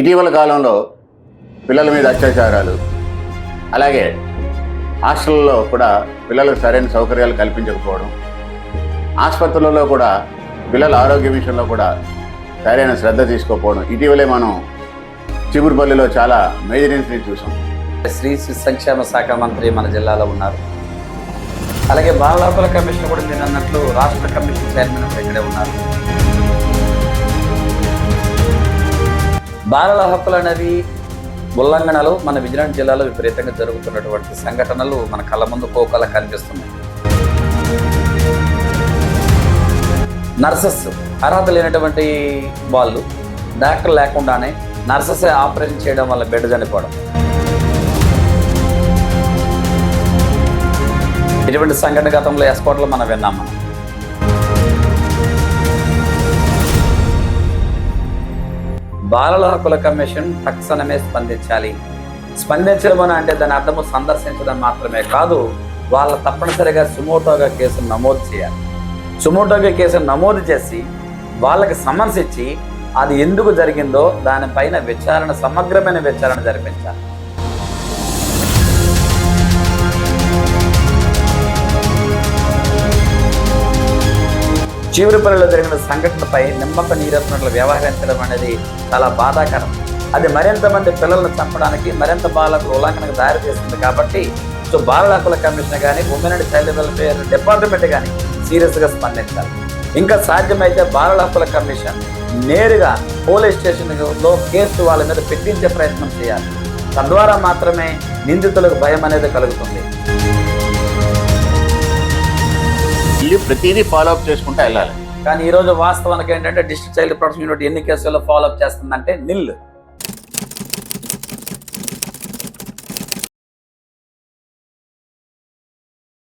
ఇటీవల కాలంలో పిల్లల మీద అత్యాచారాలు, అలాగే హాస్టల్లో కూడా పిల్లలకు సరైన సౌకర్యాలు కల్పించకపోవడం, ఆసుపత్రులలో కూడా పిల్లల ఆరోగ్య విషయంలో కూడా సరైన శ్రద్ధ తీసుకోకపోవడం, ఇటీవలే మనం చిగురుపల్లిలో చాలా మేజర్ ఇన్సిడెంట్ చూసాం. శ్రీ శిశు సంక్షేమ శాఖ మంత్రి మన జిల్లాలో ఉన్నారు. అలాగే బాలల హక్కుల కమిషన్ కూడా నేను అన్నట్లు రాష్ట్ర కమిషన్ చైర్మన్ కూడా ఇక్కడే ఉన్నారు. బాలల హక్కులు అనేవి ఉల్లంఘనలు మన విజయనగరం జిల్లాలో విపరీతంగా జరుగుతున్నటువంటి సంఘటనలు మన కళ్ళ ముందు కోకల కనిపిస్తున్నాయి. నర్సెస్ అర్హత లేనటువంటి వాళ్ళు డాక్టర్ లేకుండానే నర్సెస్ ఆపరేషన్ చేయడం వల్ల బిడ్డ చనిపోవడం, ఇటువంటి సంఘటన గతంలో ఎస్కోట్లో మనం విన్నాం. మనం బాలల హక్కుల కమిషన్ తక్షణమే స్పందించాలి. స్పందించడం అని అంటే దాని అర్థము సందర్శించడం మాత్రమే కాదు, వాళ్ళ తప్పనిసరిగా సుమోటోగా కేసును నమోదు చేయాలి. సుమోటోగా కేసును నమోదు చేసి వాళ్ళకి సమన్స్ ఇచ్చి అది ఎందుకు జరిగిందో దానిపైన విచారణ, సమగ్రమైన విచారణ జరిపించాలి. చివరిపల్లిలో జరిగిన సంఘటనపై నిమ్మక నీరెత్తినట్లు వ్యవహరించడం అనేది చాలా బాధాకరం. అది మరింత మంది పిల్లలను చంపడానికి, మరింత బాలకుల ఉల్లంఘనకు దారి తీస్తుంది. కాబట్టి బాలల హక్కుల కమిషన్ కానీ, women and child welfare department కానీ సీరియస్గా స్పందించాలి. ఇంకా సాధ్యమైతే బాలల హక్కుల కమిషన్ నేరుగా పోలీస్ స్టేషన్లో కేసు వాళ్ళ మీద పెట్టించే ప్రయత్నం చేయాలి. తద్వారా మాత్రమే నిందితులకు భయం అనేది కలుగుతుంది. ప్రతిదీ ఫాలో అప్ చేసుకుంటూ వెళ్ళాలి. కానీ ఈరోజు వాస్తవానికి ఏంటంటే డిస్ట్రిక్ట్ చైల్డ్ ప్రొటెక్షన్ యూనిట్ ఎన్ని కేసుల్లో ఫాలో అప్ చేస్తుందంటే నిల్.